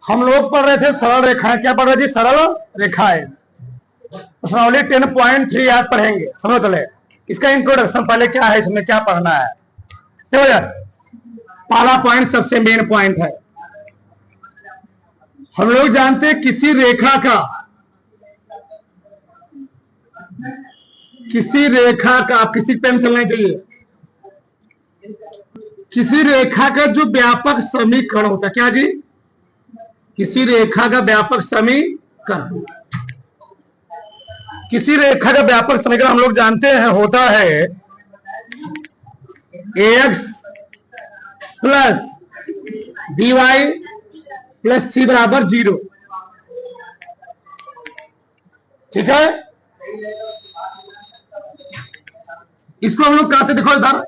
हम लोग पढ़ रहे थे सरल रेखाएं। क्या पढ़ रहे थे? सरल रेखाएं। प्रश्नावली 10.3 आज पढ़ेंगे। समझ ले इसका इंट्रोडक्शन पहले क्या है, इसमें क्या पढ़ना है। तो यार पहला पॉइंट सबसे मेन पॉइंट है। हम लोग जानते हैं किसी रेखा का आप किसी पेन चलना चाहिए, किसी रेखा का जो व्यापक समीकरण होता है। क्या जी? किसी रेखा का व्यापक समीकरण। किसी रेखा का व्यापक समीकरण हम लोग जानते हैं होता है ax प्लस by प्लस सी बराबर 0। ठीक है, इसको हम लोग कहते, देखो इधर।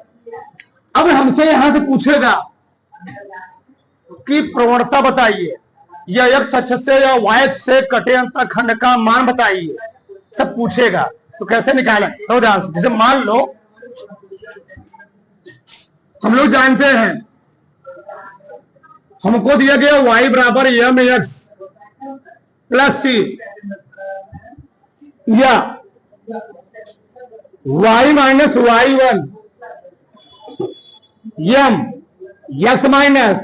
अब हमसे यहां से पूछेगा कि प्रवणता बताइए, या x अक्ष से या y अक्ष से कटे अंतःखंड का मान बताइए, सब पूछेगा। तो कैसे निकालें? तो ध्यान से, जैसे मान लो हम लोग जानते हैं हमको दिया गया y बराबर mx प्लस सी, या y minus y1 m x minus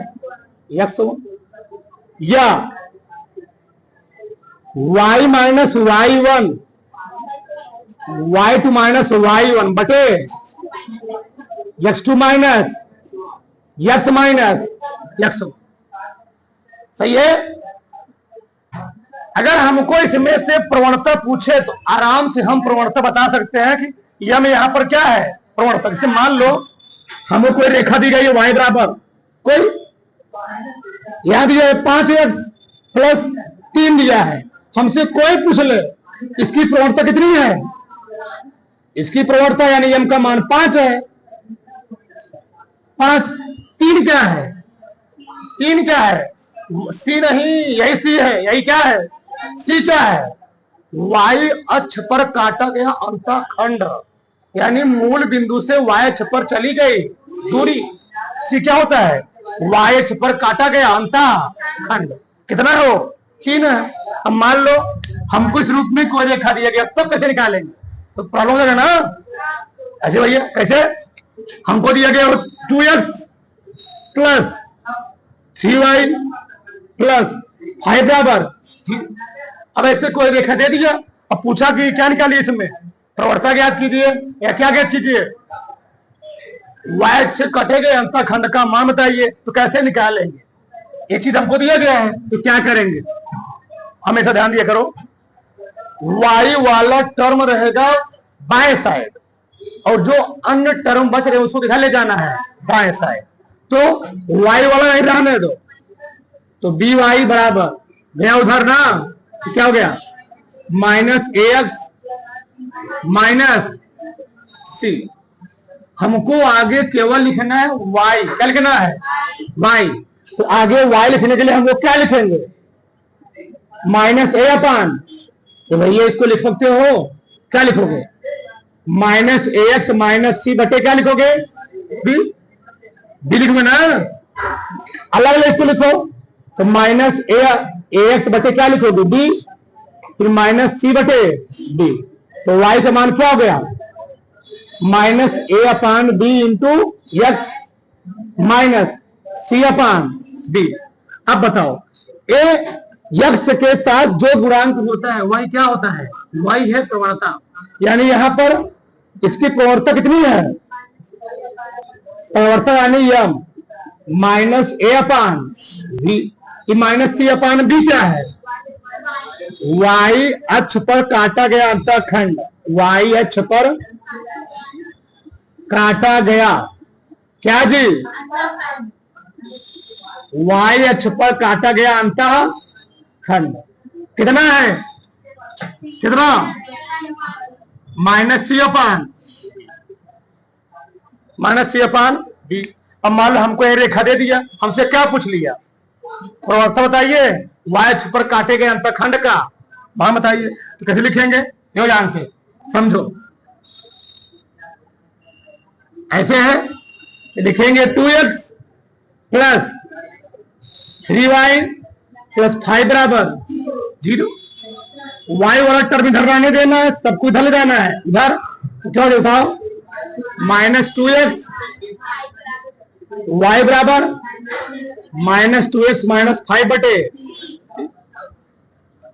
x1, या y minus y1 y2 minus y1 बटे x2 minus x minus x1। सही है। अगर हमको इसमें से प्रवणता पूछे तो आराम से हम प्रवणता बता सकते हैं कि यह यहां पर क्या है प्रवणता। जैसे मान लो हमें कोई रेखा दी गई है y बराबर कोई, यहां दिया है 5x प्लस 3 दिया है। हमसे कोई पूछ ले इसकी प्रवणता कितनी है, इसकी प्रवणता यानी m का मान 5 है। 5 3 क्या है? 3 क्या है? सी नहीं, यही सी है। यही क्या है? सी क्या है? y अक्ष पर काटा गया अंतःखंड, यानी मूल बिंदु से y अक्ष पर चली गई दूरी। सी क्या होता है? y अक्ष पर काटा गया अंतःखंड। कितना हो? 3 है। अब मान लो हमको इस रूप में कोई रेखा दिया गया, तब कैसे निकालेंगे? तो प्रॉब्लम होगा ना ऐसे भैया। कैसे? हमको दिया गया 2x प्लस 3y प्लस 5 बराबर। अब ऐसे कोई रेखा दे दिया, अब पूछा कि क्या निकालिए इसमें प्रवणता ज्ञात कीजिए, या क्या ज्ञात कीजिए? y से कटे गए अंतःखंड का मान बताइए। तो कैसे निकालेंगे? ये चीज हमको दिया गया है, तो क्या करेंगे? हमेशा ध्यान दिया करो, y वाला टर्म रहेगा बाएं साइड, और जो अन्य टर्म बच रहे उसको किधर ले जाना है? बाएं साइड। तो y वाला नहीं रहने दो, तो by बराबर गया उधर ना, तो क्या हो गया? माइनस ax माइनस सी। हमको आगे केवल लिखना है y। क्या लिखना है? y। तो आगे y लिखने के लिए हम लोग क्या लिखेंगे? माइनस a अपान, तो भैया इसको लिख सकते हो, क्या लिखोगे? माइनस ax माइनस सी बटे क्या लिखोगे? b। b लिखोगे ना, अलग अलग इसको लिखो। तो माइनस ax बटे क्या लिखोगे? b, फिर माइनस सी बटे b। तो y का मान क्या हो गया? Minus a upon b into x minus c upon b। अब बताओ a यक्ष के साथ जो गुणांक होता है वही क्या होता है? वही है प्रवणता। यानी यहां पर इसकी प्रवणता कितनी है? प्रवणता यानी m minus a upon b, minus c upon b क्या है? y अक्ष पर काटा गया अंतःखंड, y अक्ष पर काटा गया क्या जी? y अक्ष पर काटा गया अंतःखंड कितना है? कितना? माइनस सी अपान बी। अब मान लो हमको ये रेखा दे दिया, हमसे क्या पूछ लिया? प्रवणता बताइए y अक्ष पर काटे गए अंतःखंड का मान बताइए। तो कैसे लिखेंगे? ध्यान से समझो। ऐसे है, लिखेंगे 2x प्लस 3y प्लस 5 बराबर 0। वाई वाला टर्म इधर रहने देना है, सबको इधर ले जाना है इधर, तो क्या बताओ -2x y बराबर -2x -5 बटे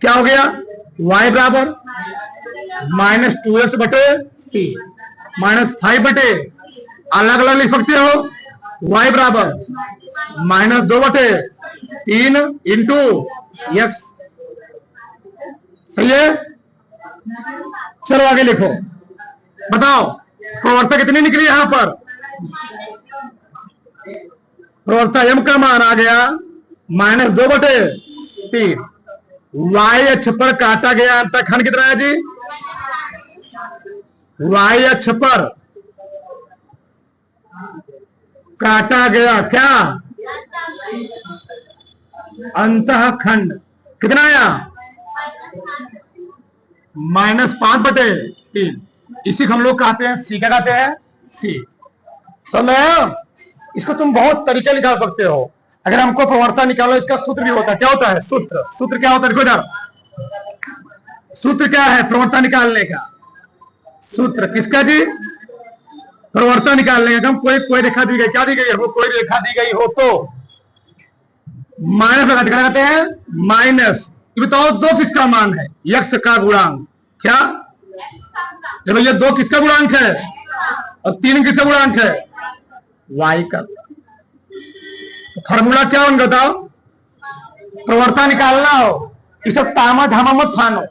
क्या हो गया y बराबर -2x बटे 3 -5 बटे अलग अलग लिख सकते हो y बराबर -2 बटे 3 इंटू x। सही है। चलो आगे लिखो, बताओ प्रवणता कितनी निकली यहां पर। प्रवणता m का मान आ गया -2 बटे 3। y अक्ष पर काटा गया अंतःखंड कितना है जी, y अक्ष पर काटा गया क्या अंतःखंड कितना आया -5 बटे 3। इसी को हम लोग कहते हैं सी। क्या कहते हैं सी। समझ, इसको तुम बहुत तरीके निकाल सकते हो। अगर हमको प्रवणता निकालो इसका सूत्र भी होता है। क्या होता है सूत्र? सूत्र क्या होता है देखो इधर, सूत्र क्या है प्रवणता निकालने का? सूत्र किसका जी? प्रवणता निकालने का। हम कोई रेखा दी गई, क्या दी गई है वो, कोई रेखा दी गई हो तो माइनस लगाते हैं माइनस। बताओ 2 किसका मान है? x का गुणांक। क्या भैया 2 किसका गुणांक है और 3 किसका गुणांक है? y का। तो फॉर्मूला क्या होगा बताओ? प्रवणता निकालना हो इसे तामा झामा मत फानो,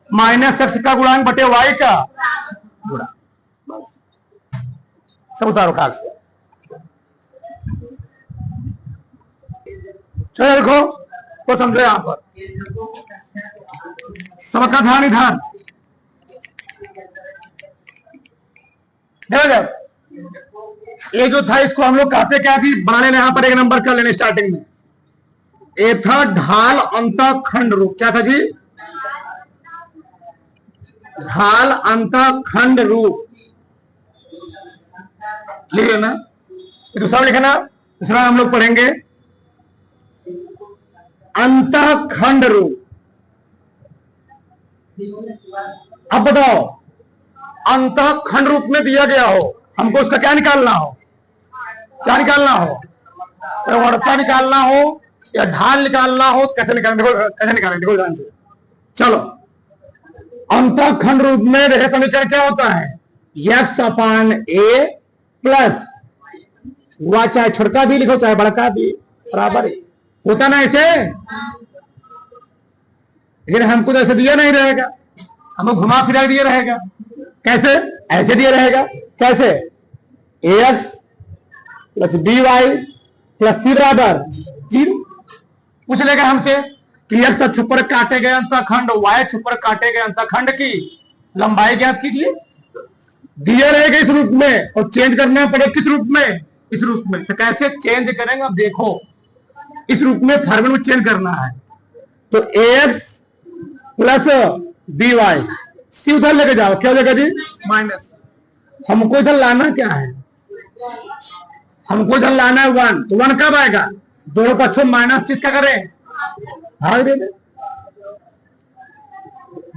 -x का गुणांक बटे y का गुणांक। सब उतारो काग से। चलो देखो तो समझो यहां पर सबका ध्यान इधर देखो। ये जो था इसको हम लोग कहते क्या थी, बना लेना यहां पर एक नंबर कर लेने स्टार्टिंग में। ये था ढाल अंतःखंड रूप। क्या था जी? ढाल अंतःखंड रूप लिख लेना। दूसरा लिखना, दूसरा हम लोग पढ़ेंगे अंतःखंड रूप। अब बताओ अंतःखंड रूप में दिया गया हो, हमको उसका क्या निकालना हो? क्या निकालना हो? प्रवणता निकालना हो या ढाल निकालना हो? कैसे निकालेंगे देखो, कैसे निकालेंगे देखो ध्यान से। चलो अंतःखंड रूप में रेखा समीकरण क्या होता है? x/a प्लस y, चाहे छोटा भी लिखो चाहे बड़का भी बराबर होता ना ऐसे। लेकिन हमको तो ऐसे दिया नहीं रहेगा, हमको घुमा फिरा दिया रहेगा। कैसे? ऐसे दिया रहेगा। कैसे? ax plus by plus c बराबर 0। पूछ लेगा हमसे कि x अक्ष पर काटे गए अंतःखंड y अक्ष पर काटे गए अंतःखंड की लंबाई ज्ञात कीजिए। दिया रहेगा इस रूप में और चेंज करना पड़ेगा किस रूप में? इस रूप में। तो कैसे चेंज करेंगे अब देखो, इस रूप में फॉर्मूला में चेंज करना है। तो ax प्लस by, c उधर लेके जाओ, क्या हो जाएगा जी? माइनस। हमको इधर लाना क्या है? हमको इधर लाना है 1। तो 1 कब आएगा? दोनों पक्षों माइनस चीज क्या करें? भाग दे।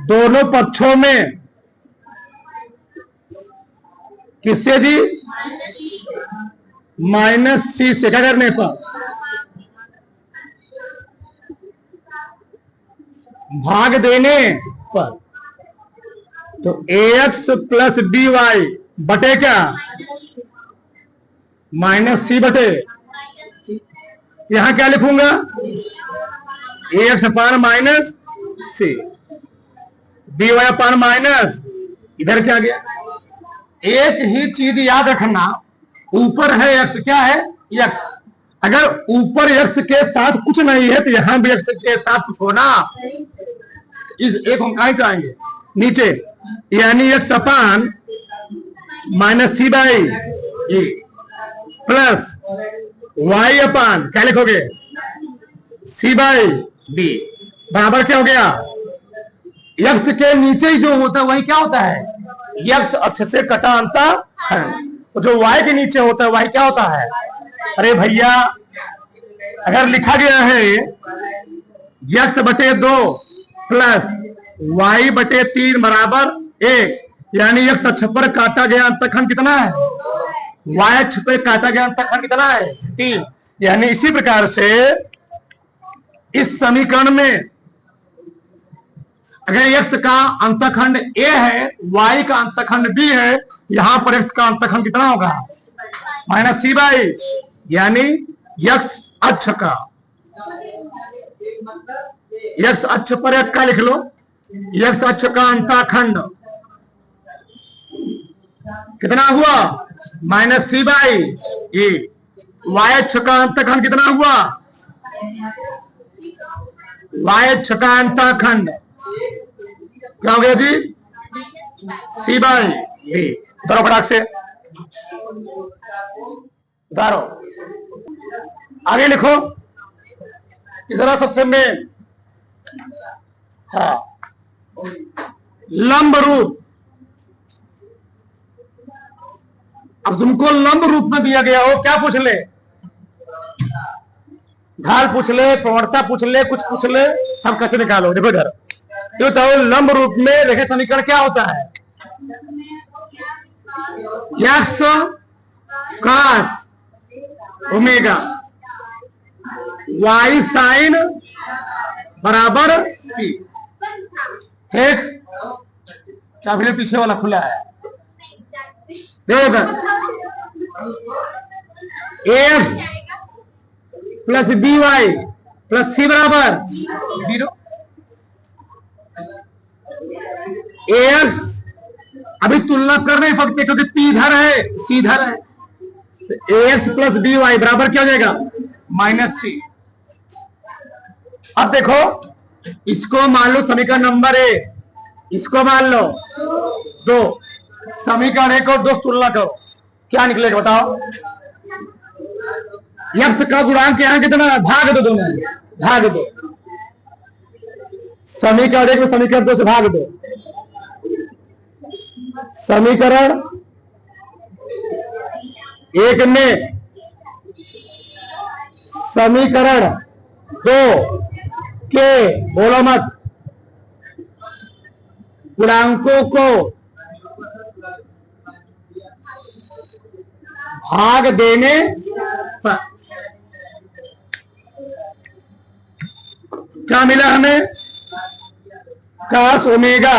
दोनों पक्षों में किससे जी? -c से। क्या करने पर? भाग देने पर। तो ax प्लस by बटे क्या? -c बटे। यहां क्या लिखूंगा? ax upon -c, by upon minus, इधर क्या गया? एक ही चीज याद रखना, ऊपर है x, क्या है x। अगर ऊपर x के साथ कुछ नहीं है तो यहां भी x के साथ कुछ होना, इस एक हम कहां चाहेंगे? नीचे। यानी x upon -c by A plus y अपान क्या लिखोगे? c बाई बी बराबर क्या हो गया? x के नीचे ही जो होता है वही क्या होता है? x अक्ष से कटा अंतःखंड। तो जो y के नीचे होता है वही क्या होता है? अरे भैया अगर लिखा गया है x बटे 2 प्लस y बटे 3 बराबर 1, यानी x अक्ष पर काटा गया अंतखंड कितना है? y अक्ष पर काटा गया अंतखंड कितना है? 3। यानी इसी प्रकार से इस समीकरण में अगर x का अंतखंड a है, y का अंतखंड b है, यहां पर x का अंतखंड कितना होगा? -c/, यानी x अक्ष का, x अक्ष पर एक का लिख लो, x अक्ष का अंतखंड कितना हुआ? -c/e। y अक्ष का अंतखंड कितना हुआ? y अक्ष का अंतखंड क्या हो गया जी? c/e। उतारो फटाक से, उतारो। आगे लिखो तीसरा सबसे मेन, हाँ, लंब रूप। अब तुमको लंब रूप में दिया गया हो, क्या पूछ ले? ढाल पूछ ले, प्रवणता पूछ ले, कुछ पूछ ले, सब कैसे निकालो। देखो इधर, ये बताओ लंब रूप में रेखा समीकरण क्या होता है? x cos omega y sin बराबर p। ठीक, चाबी पीछे वाला खुला है, देखो ax plus by plus c बराबर 0। ax अभी तुलना कर नहीं सकते क्योंकि p इधर है, c इधर है, तो ax प्लस by बराबर क्या हो जाएगा? -c। अब देखो, इसको मान लो समीकरण नंबर 1, इसको मान लो 2, समीकरण 1 और 2 तुलना करो, क्या निकलेगा बताओ? x का गुणांक यहाँ कितना है? भाग दो दोनों, भाग दो, समीकरण 1 में समीकरण 2 से भाग दो। समीकरण 1 में समीकरण 2 के, बोलो मत, गुणांकों को भाग देने पर क्या मिला हमें? cos ओमेगा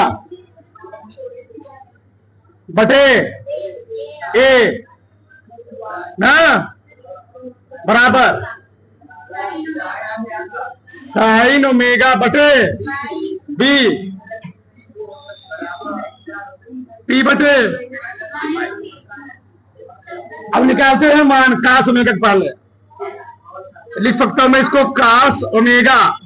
बटे a ना बराबर sin ओमेगा बटे b, p बटे। अब निकालते हैं मान cos ओमेगा के पहले, लिख सकता हूं मैं इसको cos ओमेगा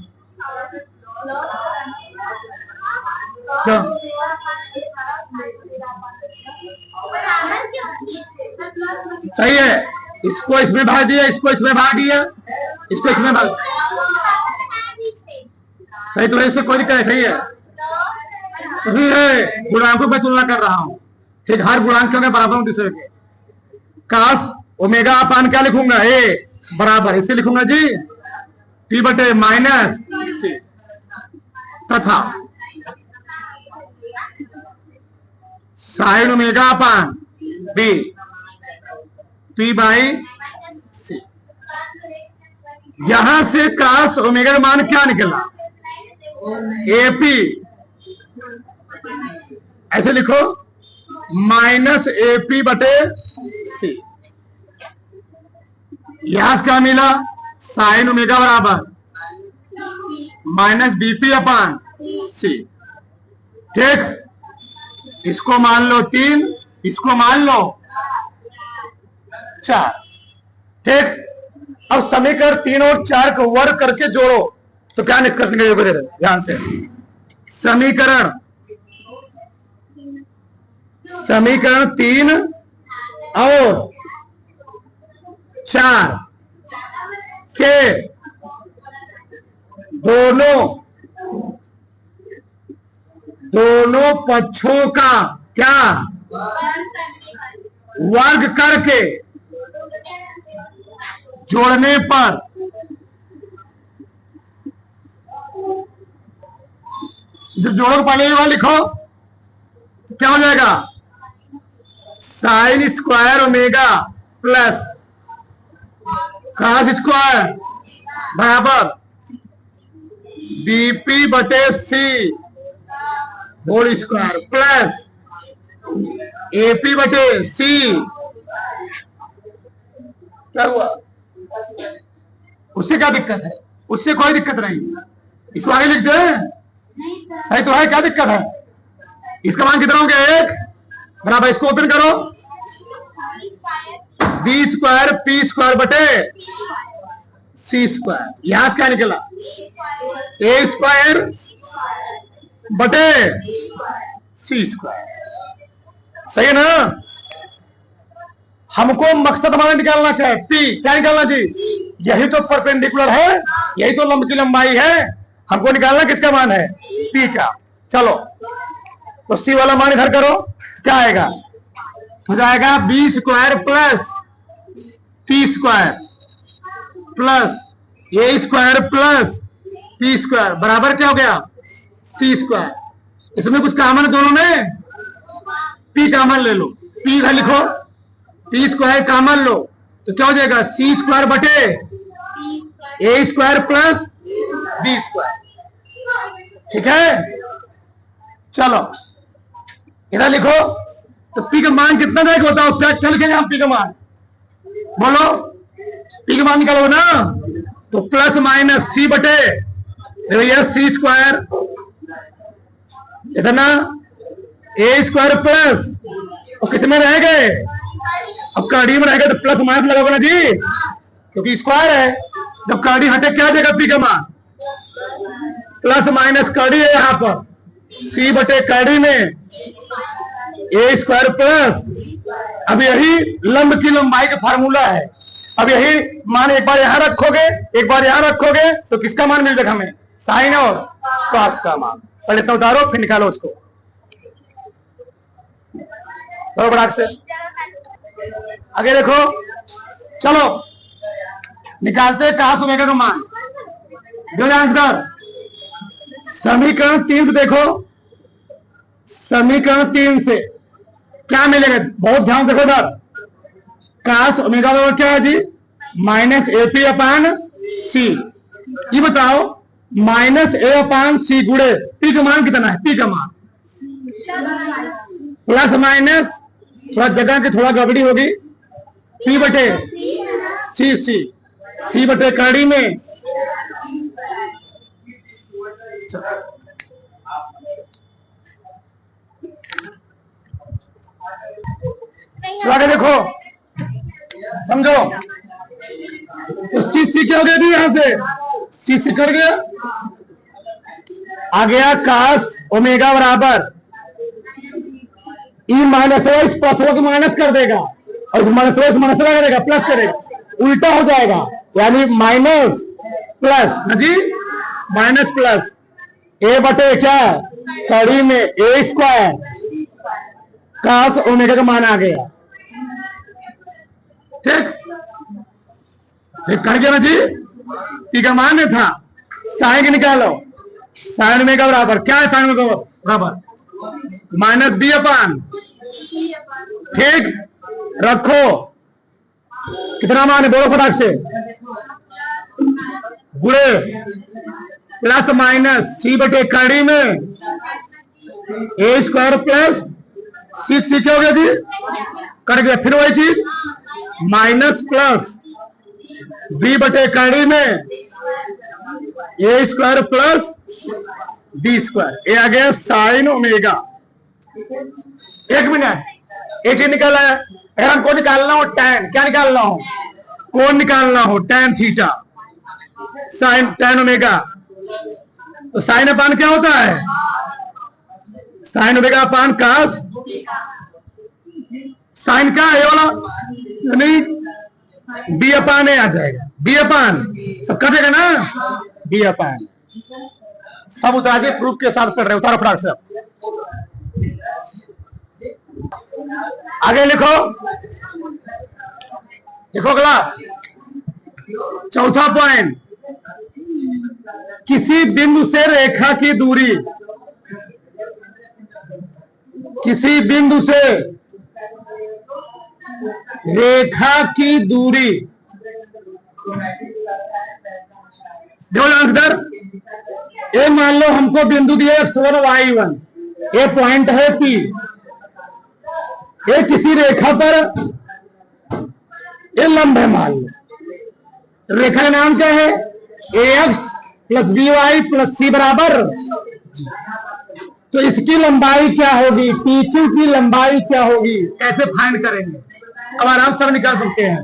सही है, इसको इसमें भाग दिया, इसको इसमें भाग दिया, इसको इसमें भाग, सही तो इससे कोई दिक्कत, सही है, सही है। गुणांकों में तुलना कर रहा हूं, ठीक, हर गुणांक के बराबर हूं दूसरे के। cos ओमेगा अपान क्या लिखूंगा? a बराबर, इसे लिखूंगा जी p बटे -c तथा sin ओमेगा अपान b p/c। यहां से cos ओमेगा का मान क्या निकला? ap, ऐसे लिखो -ap बटे c। यहां से क्या मिला? sin ओमेगा बराबर -bp अपान c। ठीक, इसको मान लो 3, इसको मान लो 4। ठीक, अब समीकरण 3 और 4 को वर्ग करके जोड़ो तो क्या निष्कर्ष निकलेगा? ध्यान से, समीकरण 3 और 4 के दोनों पक्षों का क्या वर्ग करके जोड़ने पर जब जोड़ो पहले ये वाला लिखो, क्या हो जाएगा? Sine square omega plus cos square बराबर बीपी बटे सी होल स्क्वायर प्लस एपी बटे सी। क्या हुआ? उससे क्या दिक्कत है? उससे कोई दिक्कत नहीं, इसको आगे लिख दे, सही तो है, क्या दिक्कत है? इसका मान कितना हो गया? 1 बराबर, इसको ओपन करो, बी स्क्वायर पी स्क्वायर बटे सी स्क्वायर। यहां क्या निकला? ए स्क्वायर बटे सी स्क्वायर। सही है ना? हमको मकसद हमारा निकालना क्या है? पी। क्या निकालना जी? यही तो परपेंडिकुलर है, यही तो लंब की लंबाई है, हमको निकालना किसका मान है? पी का। चलो तो सी वाला मान इधर करो, क्या आएगा? हो जाएगा B square plus P square plus A square plus P square बराबर क्या हो गया? C square. इसमें कुछ कॉमन है दोनों में, पी कॉमन ले लो, पी इधर लिखो, पी स्क्वायर कॉमन लो तो क्या हो जाएगा? सी स्क्वायर बटे ए स्क्वायर प्लस बी स्क्वायर। ठीक है, चलो इधर लिखो। तो पी का मान कितना जाएगा बताओ? क्या लिखेंगे हम? पी का मान बोलो, पी का मान निकालो ना, तो प्लस माइनस सी बटे भैया सी स्क्वायर, इतना ए स्क्वायर प्लस, और किस में रह गए? अब कड़ी में रह गए तो प्लस माइनस लगाओगे ना जी, क्योंकि स्क्वायर है। जब कड़ी हटे क्या देगा पी का मान? प्लस माइनस कड़ी है यहां पर, सी बटे कड़ी में ए स्क्वायर प्लस, अब यही लंब की लंबाई का फार्मूला है। अब यही मान एक बार यहां रखोगे, एक बार यहां रखोगे तो किसका मान मिल जाएगा हमें? साइन और कॉस का मान। पहले तो उतारो फिर निकालो उसको, तो बराबर से आगे देखो। चलो निकालते कॉस ओमेगा का मान। जो आंसर समीकरण 3 से देखो, समीकरण 3 से क्या मिलेगा? बहुत ध्यान देखो इधर। कॉस ओमेगा बराबर क्या है जी? माइनस एपी अपान सी। ये बताओ माइनस ए अपान सी गुड़े पी का मान कितना है? पी का मान प्लस माइनस, थोड़ा जगह की थोड़ा गड़बड़ी होगी, पी बटे सी, सी बटे कड़ी में आगे देखो, समझो। तो सी क्या हो गया जी? यहां से सी कट गया, आ गया कॉस ओमेगा बराबर ई माइनस हो, इस प्लस को माइनस कर देगा और इस माइनस को इस माइनस लगा देगा, प्लस करेगा, उल्टा हो जाएगा, यानी माइनस प्लस जी, माइनस प्लस ए बटे क्या कड़ी में ए स्क्वायर कॉस ओमेगा का मान आ गया। ठीक, कट गया ना जी? पी का मान था, साइन निकालो, साइन ओमेगा बराबर क्या है? साइन ओमेगा बराबर माइनस बी अपान, ठीक, रखो कितना मान है बोलो फटाक से, गुड़े प्लस माइनस सी बटे कड़ी में ए स्क्वायर प्लस सी क्या हो गया जी? कट गया। फिर वही चीज माइनस प्लस बी बटे कड़ी में ए स्क्वायर प्लस बी स्क्वायर, ये आ गया साइन ओमेगा। एक मिनट, एक चीज निकाला है, अगर हमको निकालना हो टैन, क्या निकालना हो? कौन निकालना हो? Tan theta sine tan omega. तो साइन अपान क्या होता है? Sine omega upon cos. Sine क्या है? ये वाला यानी बी अपान आ जाएगा, बी अपान सब कटेगा ना, बी अपान सब उतार के प्रूफ के साथ कर रहे, उतारो फटाक से। आगे लिखो, देखो अगला चौथा पॉइंट, किसी बिंदु से रेखा की दूरी किसी बिंदु से रेखा की दूरी, जो आंसर ये मान लो हमको बिंदु दिया x1 y1, ये पॉइंट है P, ये किसी रेखा पर ये लंब है मान लो, रेखा का नाम क्या है ax plus by plus c बराबर, तो इसकी लंबाई क्या होगी, PQ की लंबाई क्या होगी, कैसे फाइंड करेंगे, अब आराम से निकाल सकते हैं।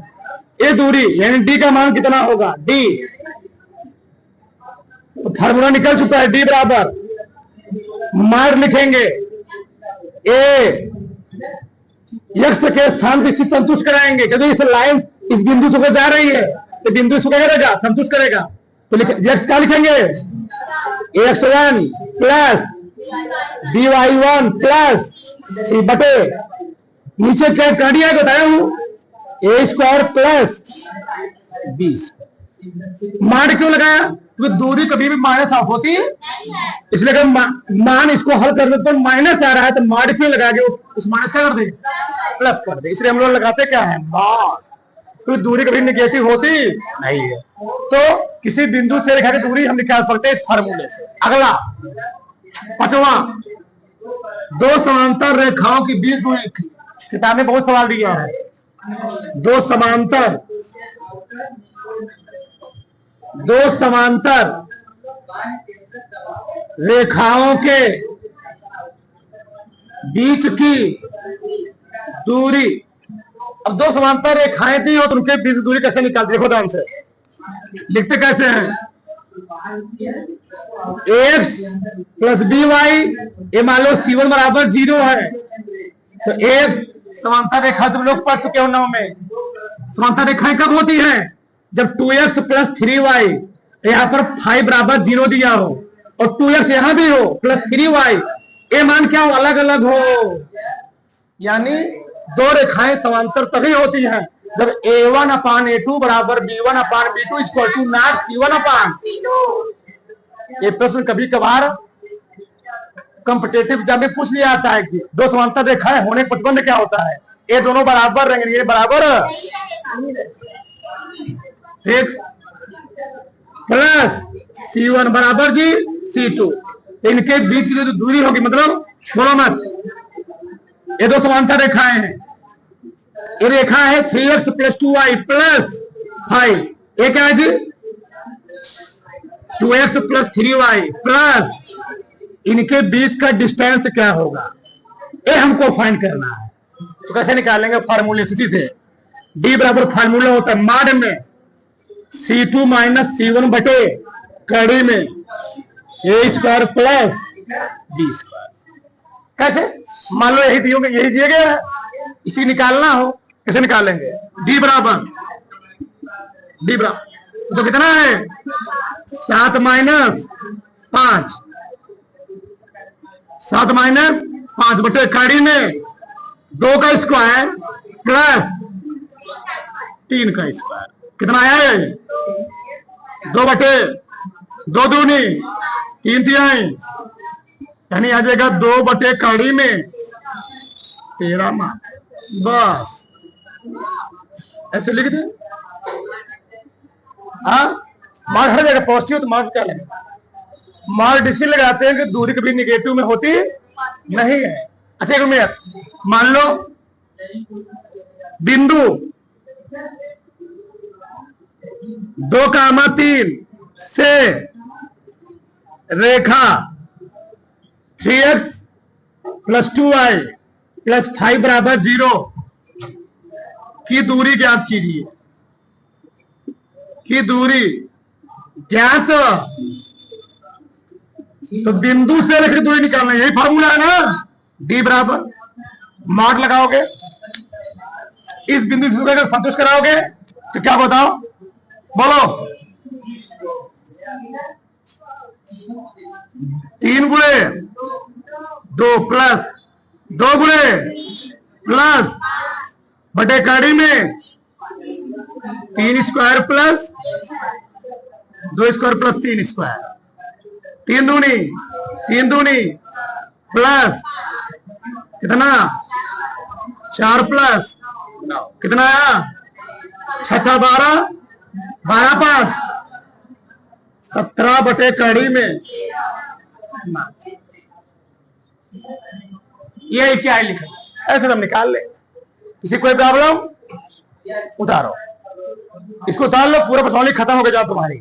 ये दूरी यानी d का मान कितना होगा, d, तो फार्मूला निकल चुका है, d बराबर मान लिखेंगे ए x के स्थान पर इसी संतुष्ट कराएंगे, क्योंकि इस लाइन इस बिंदु से जा रही है तो बिंदु से करेगा संतुष्ट करेगा, तो x क्या लिखेंगे, ax1 plus by1 plus c बटे नीचे क्या कर दिया बताया हूं, a स्क्वायर प्लस b, मान क्यों लगाया, क्योंकि दूरी कभी भी माइनस ऑफ होती है, इसलिए अगर मान इसको हल करने पर माइनस आ रहा है तो मॉडिफाई लगा के उस माइनस क्या कर दे, प्लस कर दे, इसलिए हम लोग लगाते क्या है मॉड, क्योंकि दूरी कभी निगेटिव होती नहीं है। तो किसी बिंदु से रेखा की दूरी हम निकाल सकते हैं इस फार्मूले से। अगला पांचवा, दो समांतर रेखाओं की बीच दूरी, किताब में बहुत सवाल दिया है, दो समांतर रेखाओं के बीच की दूरी, अब दो समांतर रेखाएं दी हो तो उनके बीच दूरी कैसे निकालते, देखो ध्यान से लिखते कैसे हैं, ax प्लस by, ये मान लो c1 बराबर 0 है, तो ax समांतर रेखा तुम लोग पढ़ चुके हो 9 में, समांतर रेखाएं कब होती हैं, जब 2x प्लस 3y, यहाँ पर 5 बराबर 0 दिया हो और 2x यहां भी हो प्लस 3y, ये मान क्या हो, अलग अलग हो, यानी दो रेखाएं समांतर तभी होती हैं जब a1 अपान a2 बराबर b1 upon b2 equal to not c1 upon, ये प्रश्न कभी कभार कॉम्पिटेटिव एग्जाम में पूछ लिया जाता है कि दो समांतर रेखाएं होने के प्रतिबंध क्या होता है, ये दोनों बराबर रहेंगे, ये बराबर ठीक, प्लस c1 बराबर जी c2, इनके बीच की जो दूरी होगी, मतलब बोलो मत, ये दो समांतर रेखाएं हैं, ये रेखा है 3x प्लस 2y प्लस 5, ये क्या है जी 2x प्लस 3y प्लस, इनके बीच का डिस्टेंस क्या होगा, ये हमको फाइंड करना है। तो कैसे निकालेंगे, फार्मूले से d बराबर फार्मूला होता है माड में c2 माइनस c1 बटे कड़ी में a square plus b square, कैसे मान लो यही दिए गए है, इसी निकालना हो कैसे निकालेंगे, d बराबर तो कितना है 7 माइनस 5 बटे कड़ी में 2 का स्क्वायर प्लस 3 का स्क्वायर, कितना आया है 2 बटे 2 दूनी 3 तिहाई, यानी आ जाएगा 2 बटे कड़ी में 13 मान, बस ऐसे लिख दे, हाँ मार्क हर जगह पॉजिटिव तो मार्क क्या लगेगा, मार्क इसी लगाते हैं कि दूरी कभी निगेटिव में होती नहीं है। अच्छा एक मिनट, मान लो बिंदु 2,3 से रेखा 3x प्लस 2y प्लस 5 बराबर 0 की दूरी ज्ञात कीजिए, की दूरी ज्ञात, तो बिंदु से रेखा की दूरी निकालना, यही फार्मूला है ना, d बराबर मॉड लगाओगे, इस बिंदु से अगर संतुष्ट कराओगे तो क्या बताओ, बोलो 3 गुणे 2 प्लस 2 गुणे प्लस बटे कड़ी में 3 square plus 2 square plus 3 square, 3 दूनी प्लस कितना 4 प्लस कितना आया 6 6 12 12 5 17 बटे कड़ी में ये क्या है लिखा ऐसे तुम निकाल ले। किसी कोई प्रॉब्लम उतारो इसको उतार लो पूरा प्रश्नावली खत्म हो गया तुम्हारी।